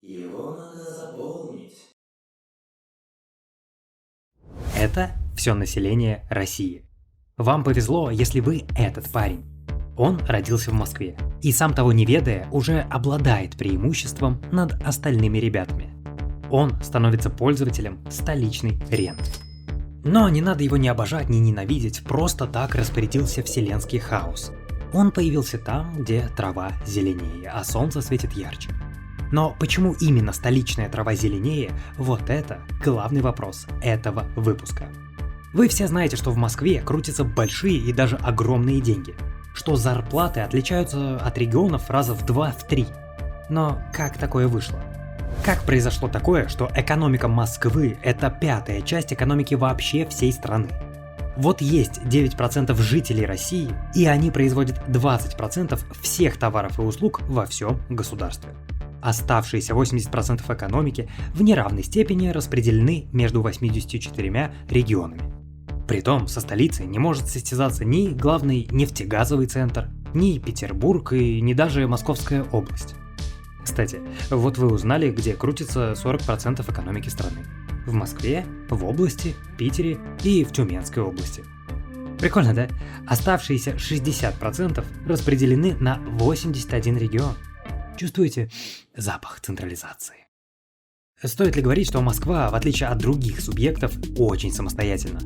Его надо заполнить. Это все население России. Вам повезло, если вы этот парень. Он родился в Москве и, сам того не ведая, уже обладает преимуществом над остальными ребятами. Он становится пользователем столичной ренты. Но не надо его ни обожать, ни ненавидеть, просто так распорядился вселенский хаос. Он появился там, где трава зеленее, а солнце светит ярче. Но почему именно столичная трава зеленее, вот это главный вопрос этого выпуска. Вы все знаете, что в Москве крутятся большие и даже огромные деньги, что зарплаты отличаются от регионов раза в 2-3. Но как такое вышло? Как произошло такое, что экономика Москвы – это пятая часть экономики вообще всей страны? Вот есть 9% жителей России, и они производят 20% всех товаров и услуг во всем государстве. Оставшиеся 80% экономики в неравной степени распределены между 84 регионами. Притом со столицей не может состязаться ни главный нефтегазовый центр, ни Петербург и ни даже Московская область. Кстати, вот вы узнали, где крутится 40% экономики страны. В Москве, в области, Питере и в Тюменской области. Прикольно, да? Оставшиеся 60% распределены на 81 регион. Чувствуете запах централизации? Стоит ли говорить, что Москва, в отличие от других субъектов, очень самостоятельна?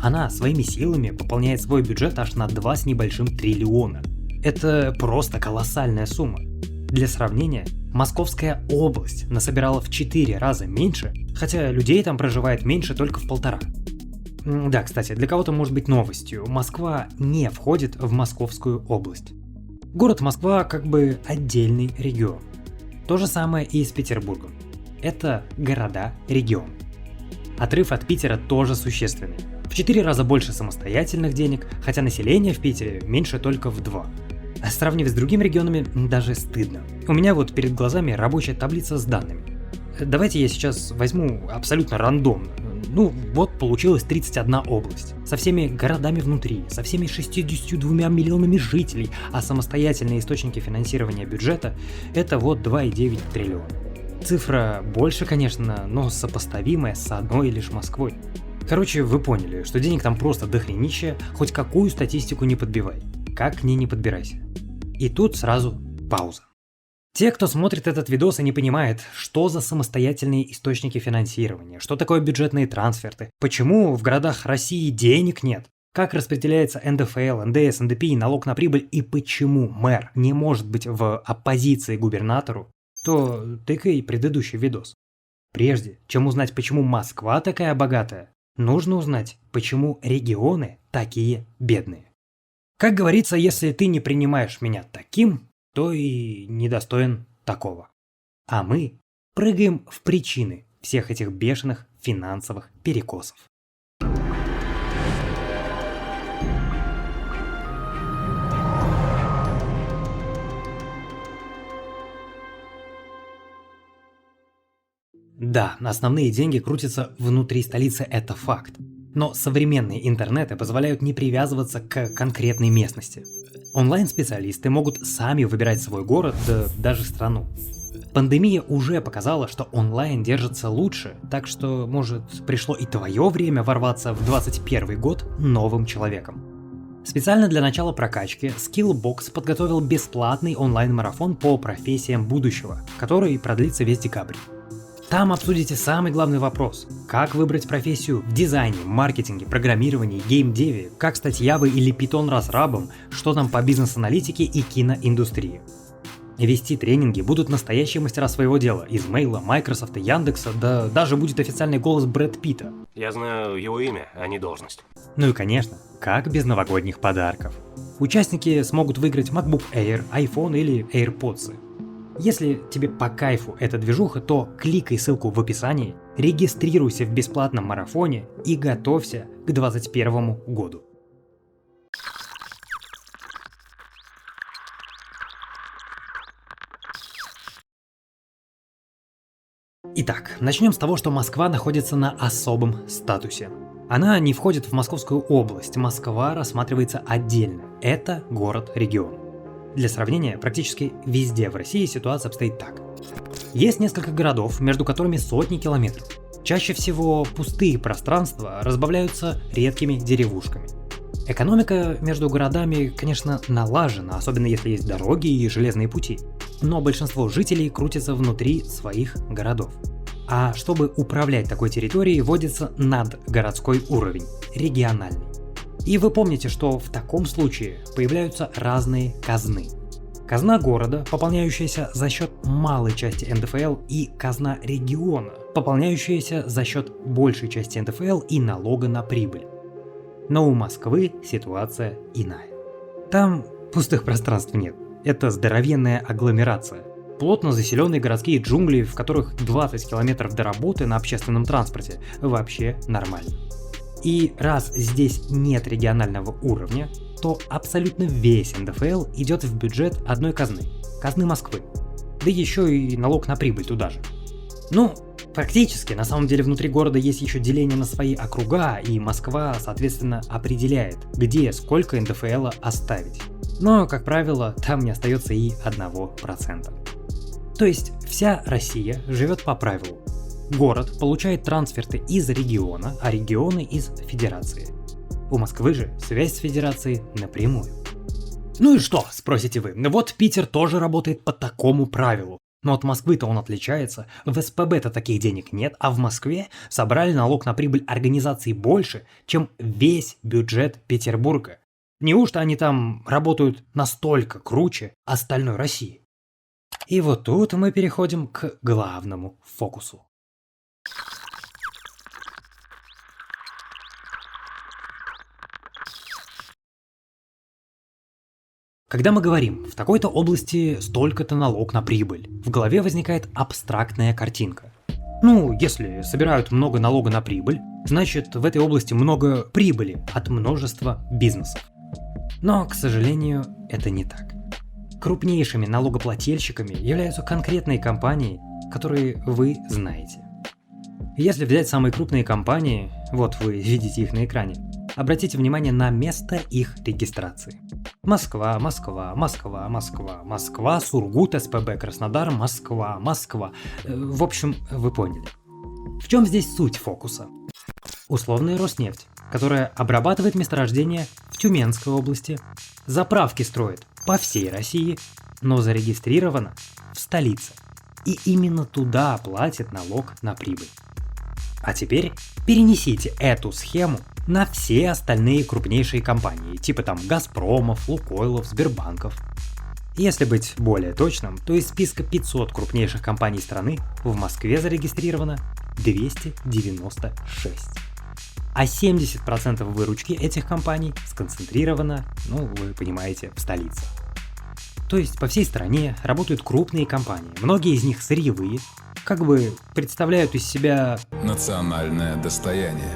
Она своими силами пополняет свой бюджет аж на 2 с небольшим триллиона. Это просто колоссальная сумма. Для сравнения, Московская область насобирала в 4 раза меньше, хотя людей там проживает меньше только в 1,5. Да, кстати, для кого-то может быть новостью, Москва не входит в Московскую область. Город Москва как бы отдельный регион. То же самое и с Петербургом. Это города-регион. Отрыв от Питера тоже существенный. В 4 раза больше самостоятельных денег, хотя население в Питере меньше только в 2. А сравнивать с другими регионами даже стыдно. У меня вот перед глазами рабочая таблица с данными. Давайте я сейчас возьму абсолютно рандомно. Ну вот получилась 31 область. Со всеми городами внутри, со всеми 62 миллионами жителей, а самостоятельные источники финансирования бюджета – это вот 2,9 триллиона. Цифра больше, конечно, но сопоставимая с одной лишь Москвой. Короче, вы поняли, что денег там просто дохренища, хоть какую статистику не подбивай. Как к ней не подбирайся. И тут сразу пауза. Те, кто смотрит этот видос и не понимает, что за самостоятельные источники финансирования, что такое бюджетные трансферты, почему в городах России денег нет, как распределяется НДФЛ, НДС, НДП, налог на прибыль и почему мэр не может быть в оппозиции губернатору, то тыкай предыдущий видос. Прежде чем узнать, почему Москва такая богатая, нужно узнать, почему регионы такие бедные. Как говорится, если ты не принимаешь меня таким, то и недостоин такого. А мы прыгаем в причины всех этих бешеных финансовых перекосов. Да, основные деньги крутятся внутри столицы, это факт. Но современные интернеты позволяют не привязываться к конкретной местности. Онлайн-специалисты могут сами выбирать свой город, да даже страну. Пандемия уже показала, что онлайн держится лучше, так что, может, пришло и твое время ворваться в 21 год новым человеком. Специально для начала прокачки Skillbox подготовил бесплатный онлайн-марафон по профессиям будущего, который продлится весь декабрь. Там обсудите самый главный вопрос – как выбрать профессию в дизайне, маркетинге, программировании, геймдеве, как стать Явой или Python разрабом, что там по бизнес-аналитике и киноиндустрии. Вести тренинги будут настоящие мастера своего дела из Мейла, Microsoft, Яндекса, да даже будет официальный голос Брэд Питта. Я знаю его имя, а не должность. Ну и конечно, как без новогодних подарков. Участники смогут выиграть MacBook Air, iPhone или AirPods. Если тебе по кайфу эта движуха, то кликай ссылку в описании, регистрируйся в бесплатном марафоне и готовься к 2021 году. Итак, начнем с того, что Москва находится на особом статусе. Она не входит в Московскую область, Москва рассматривается отдельно. Это город-регион. Для сравнения, практически везде в России ситуация обстоит так. Есть несколько городов, между которыми сотни километров. Чаще всего пустые пространства разбавляются редкими деревушками. Экономика между городами, конечно, налажена, особенно если есть дороги и железные пути. Но большинство жителей крутятся внутри своих городов. А чтобы управлять такой территорией, вводится надгородской уровень, региональный. И вы помните, что в таком случае появляются разные казны. Казна города, пополняющаяся за счет малой части НДФЛ, и казна региона, пополняющаяся за счет большей части НДФЛ и налога на прибыль. Но у Москвы ситуация иная. Там пустых пространств нет. Это здоровенная агломерация. Плотно заселенные городские джунгли, в которых 20 километров до работы на общественном транспорте, вообще нормально. И раз здесь нет регионального уровня, то абсолютно весь НДФЛ идет в бюджет одной казны Москвы. Да еще и налог на прибыль туда же. Ну, практически, на самом деле внутри города есть еще деление на свои округа, и Москва, соответственно, определяет, где сколько НДФЛ оставить. Но, как правило, там не остается и 1%. То есть вся Россия живет по правилу. Город получает трансферты из региона, а регионы из федерации. У Москвы же связь с федерацией напрямую. Ну и что, спросите вы, вот Питер тоже работает по такому правилу. Но от Москвы-то он отличается, в СПБ-то таких денег нет, а в Москве собрали налог на прибыль организаций больше, чем весь бюджет Петербурга. Неужто они там работают настолько круче остальной России? И вот тут мы переходим к главному фокусу. Когда мы говорим «в такой-то области столько-то налог на прибыль», в голове возникает абстрактная картинка. Ну, если собирают много налога на прибыль, значит в этой области много прибыли от множества бизнесов. Но, к сожалению, это не так. Крупнейшими налогоплательщиками являются конкретные компании, которые вы знаете. Если взять самые крупные компании, вот вы видите их на экране, обратите внимание на место их регистрации. Москва, Москва, Москва, Москва, Москва, Сургут, СПБ, Краснодар, Москва, Москва. В общем, вы поняли. В чем здесь суть фокуса? Условная Роснефть, которая обрабатывает месторождения в Тюменской области, заправки строит по всей России, но зарегистрирована в столице. И именно туда платит налог на прибыль. А теперь перенесите эту схему на все остальные крупнейшие компании, типа там Газпромов, Лукойлов, Сбербанков. Если быть более точным, то из списка 500 крупнейших компаний страны в Москве зарегистрировано 296. А 70% выручки этих компаний сконцентрировано, вы понимаете, в столице. То есть по всей стране работают крупные компании, многие из них сырьевые, как бы представляют из себя национальное достояние.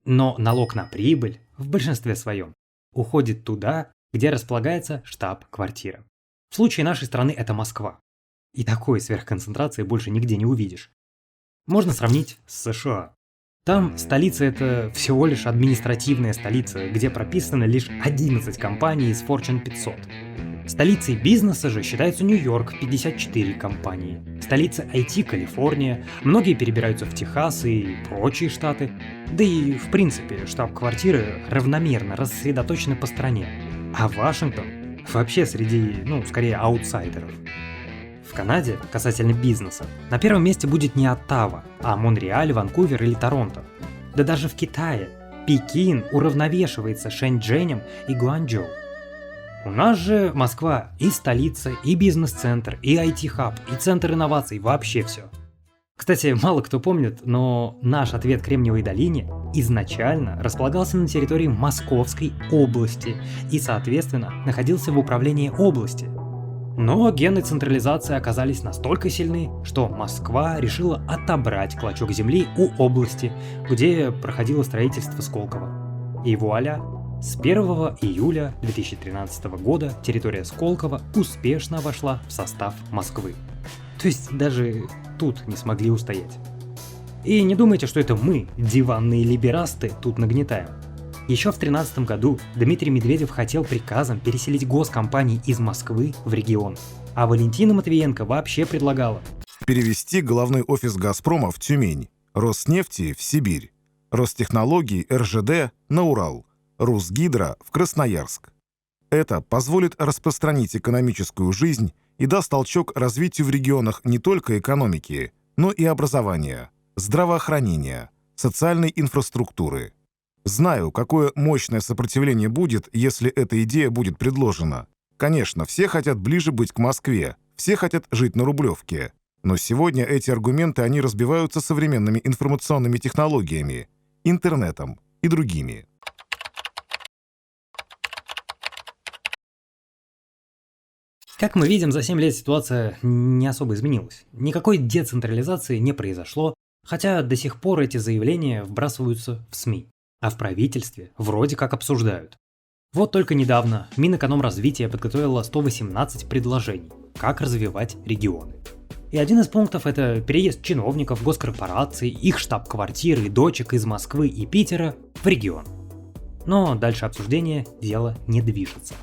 Но налог на прибыль в большинстве своем уходит туда, где располагается штаб-квартира. В случае нашей страны это Москва. И такой сверхконцентрации больше нигде не увидишь. Можно сравнить с США. Там столица — это всего лишь административная столица, где прописано лишь 11 компаний из Fortune 500. Столицей бизнеса же считается Нью-Йорк, 54 компании. Столица IT — Калифорния, многие перебираются в Техас и прочие штаты. Да и в принципе штаб-квартиры равномерно рассредоточены по стране. А Вашингтон вообще среди, скорее аутсайдеров. В Канаде, касательно бизнеса, на первом месте будет не Оттава, а Монреаль, Ванкувер или Торонто. Да даже в Китае Пекин уравновешивается Шэньчжэнем и Гуанчжоу. У нас же Москва и столица, и бизнес-центр, и IT-хаб, и центр инноваций, вообще все. Кстати, мало кто помнит, но наш ответ Кремниевой долине изначально располагался на территории Московской области и, соответственно, находился в управлении области. Но гены централизации оказались настолько сильны, что Москва решила отобрать клочок земли у области, где проходило строительство Сколково. И вуаля! С 1 июля 2013 года территория Сколково успешно вошла в состав Москвы. То есть даже тут не смогли устоять. И не думайте, что это мы, диванные либерасты, тут нагнетаем. Еще в 2013 году Дмитрий Медведев хотел приказом переселить госкомпании из Москвы в регион, а Валентина Матвиенко вообще предлагала. Перевести головной офис «Газпрома» в Тюмень, Роснефти в Сибирь, Ростехнологий РЖД на Урал, Русгидро в Красноярск. Это позволит распространить экономическую жизнь и даст толчок развитию в регионах не только экономики, но и образования, здравоохранения, социальной инфраструктуры. Знаю, какое мощное сопротивление будет, если эта идея будет предложена. Конечно, все хотят ближе быть к Москве, все хотят жить на Рублевке. Но сегодня эти аргументы, они разбиваются современными информационными технологиями, интернетом и другими. Как мы видим, за 7 лет ситуация не особо изменилась. Никакой децентрализации не произошло, хотя до сих пор эти заявления вбрасываются в СМИ. А в правительстве вроде как обсуждают. Вот только недавно Минэкономразвития подготовила 118 предложений, как развивать регионы. И один из пунктов – это переезд чиновников, госкорпораций, их штаб-квартир и дочек из Москвы и Питера в регион. Но дальше обсуждения дело не движется.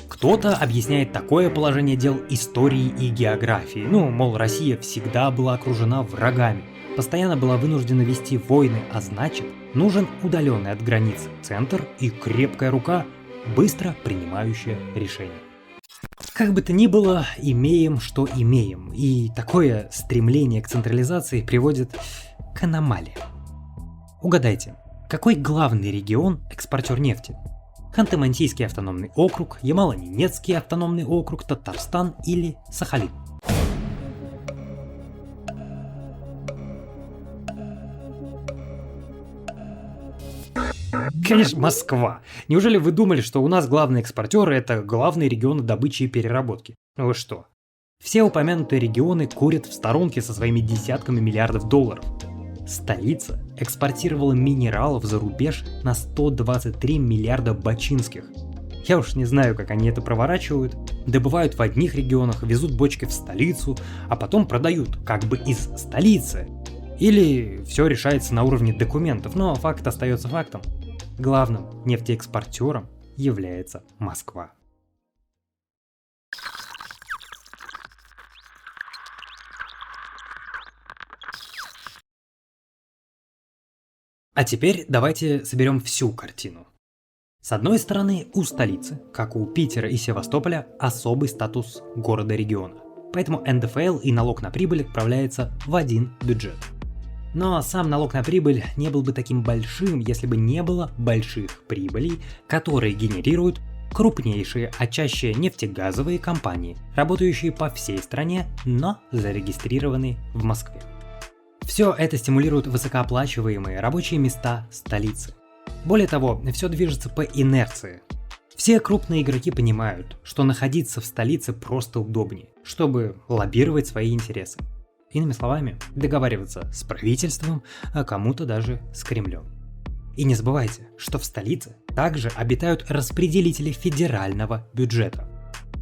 Кто-то объясняет такое положение дел историей и географией. Мол, Россия всегда была окружена врагами, постоянно была вынуждена вести войны, а значит, нужен удаленный от границ центр и крепкая рука, быстро принимающая решения. Как бы то ни было, имеем, что имеем, и такое стремление к централизации приводит к аномалии. Угадайте, какой главный регион экспортер нефти? Ханты-Мансийский автономный округ, Ямало-Ненецкий автономный округ, Татарстан или Сахалин? Конечно, Москва. Неужели вы думали, что у нас главные экспортеры – это главные регионы добычи и переработки? Вы что? Все упомянутые регионы курят в сторонке со своими десятками миллиардов долларов. Столица экспортировала минералов за рубеж на 123 миллиарда бачинских. Я уж не знаю, как они это проворачивают. Добывают в одних регионах, везут бочки в столицу, а потом продают как бы из столицы. Или все решается на уровне документов, но факт остается фактом. Главным нефтеэкспортером является Москва. А теперь давайте соберем всю картину. С одной стороны, у столицы, как у Питера и Севастополя, особый статус города-региона. Поэтому НДФЛ и налог на прибыль отправляется в один бюджет. Но сам налог на прибыль не был бы таким большим, если бы не было больших прибылей, которые генерируют крупнейшие, а чаще нефтегазовые компании, работающие по всей стране, но зарегистрированные в Москве. Все это стимулирует высокооплачиваемые рабочие места столицы. Более того, все движется по инерции. Все крупные игроки понимают, что находиться в столице просто удобнее, чтобы лоббировать свои интересы. Иными словами, договариваться с правительством, а кому-то даже с Кремлем. И не забывайте, что в столице также обитают распределители федерального бюджета.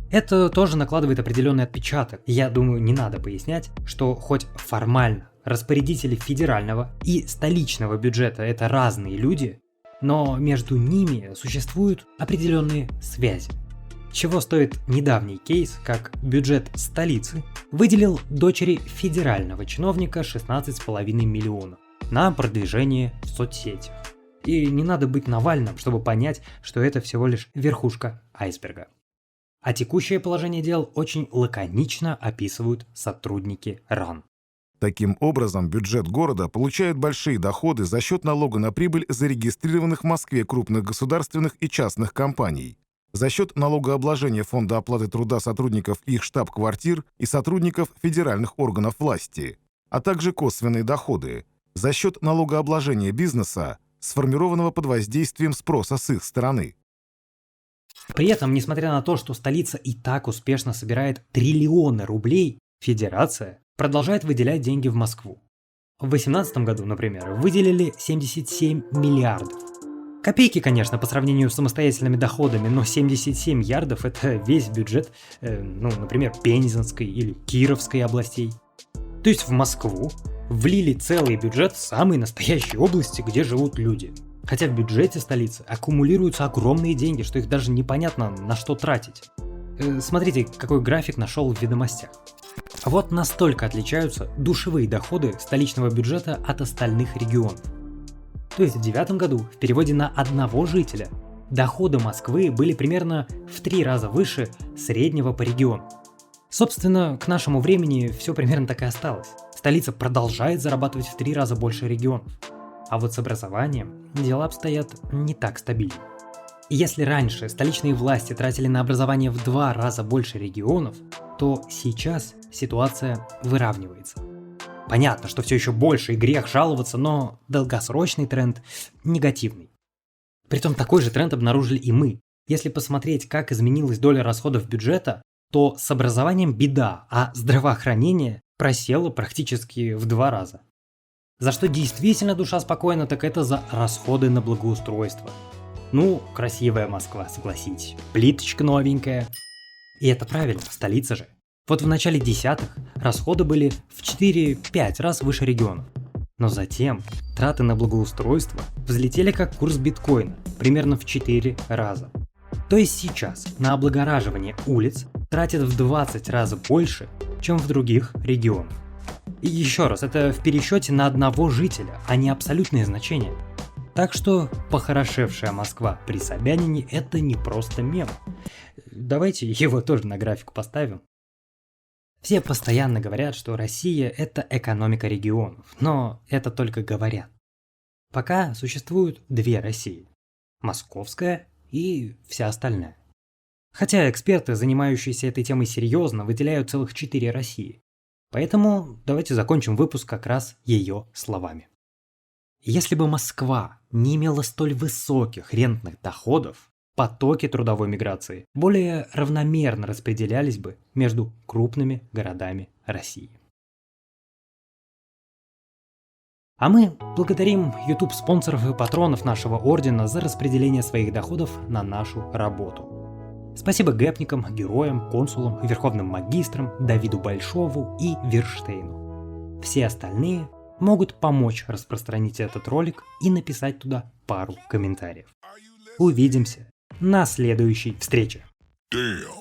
Это тоже накладывает определенный отпечаток. Я думаю, не надо пояснять, что хоть формально распорядители федерального и столичного бюджета – это разные люди, но между ними существуют определенные связи. Чего стоит недавний кейс, как бюджет столицы выделил дочери федерального чиновника 16,5 миллионов на продвижение в соцсетях. И не надо быть Навальным, чтобы понять, что это всего лишь верхушка айсберга. А текущее положение дел очень лаконично описывают сотрудники РАН. Таким образом, бюджет города получает большие доходы за счет налога на прибыль зарегистрированных в Москве крупных государственных и частных компаний, за счет налогообложения фонда оплаты труда сотрудников их штаб-квартир и сотрудников федеральных органов власти, а также косвенные доходы, за счет налогообложения бизнеса, сформированного под воздействием спроса с их стороны. При этом, несмотря на то, что столица и так успешно собирает триллионы рублей, Федерация продолжает выделять деньги в Москву. В 2018 году, например, выделили 77 миллиардов. Копейки, конечно, по сравнению с самостоятельными доходами, но 77 миллиардов – это весь бюджет, например, Пензенской или Кировской областей. То есть в Москву влили целый бюджет в самые настоящие области, где живут люди. Хотя в бюджете столицы аккумулируются огромные деньги, что их даже непонятно на что тратить. Смотрите, какой график нашел в ведомостях. Вот настолько отличаются душевые доходы столичного бюджета от остальных регионов. То есть в 2009 году в переводе на одного жителя доходы Москвы были примерно в 3 раза выше среднего по региону. Собственно, к нашему времени все примерно так и осталось. Столица продолжает зарабатывать в 3 раза больше регионов. А вот с образованием дела обстоят не так стабильно. И если раньше столичные власти тратили на образование в 2 раза больше регионов, то сейчас ситуация выравнивается. Понятно, что все еще больше и грех жаловаться, но долгосрочный тренд негативный. Притом такой же тренд обнаружили и мы. Если посмотреть, как изменилась доля расходов бюджета, то с образованием беда, а здравоохранение просело практически в 2 раза. За что действительно душа спокойна, так это за расходы на благоустройство. Ну, красивая Москва, согласитесь, плиточка новенькая. И это правильно, столица же. Вот в начале десятых расходы были в 4-5 раз выше регионов. Но затем траты на благоустройство взлетели как курс биткоина, примерно в 4 раза. То есть сейчас на облагораживание улиц тратят в 20 раз больше, чем в других регионах. И еще раз, это в пересчете на одного жителя, а не абсолютные значения. Так что похорошевшая Москва при Собянине – это не просто мем. Давайте его тоже на графику поставим. Все постоянно говорят, что Россия – это экономика регионов, но это только говорят. Пока существуют 2 России – московская и вся остальная. Хотя эксперты, занимающиеся этой темой серьезно, выделяют целых 4 России. Поэтому давайте закончим выпуск как раз ее словами. Если бы Москва не имела столь высоких рентных доходов, потоки трудовой миграции более равномерно распределялись бы между крупными городами России. А мы благодарим YouTube-спонсоров и патронов нашего ордена за распределение своих доходов на нашу работу. Спасибо гэпникам, героям, консулам, верховным магистрам, Давиду Большову и Верштейну. Все остальные могут помочь распространить этот ролик и написать туда пару комментариев. Увидимся на следующей встрече. Yeah.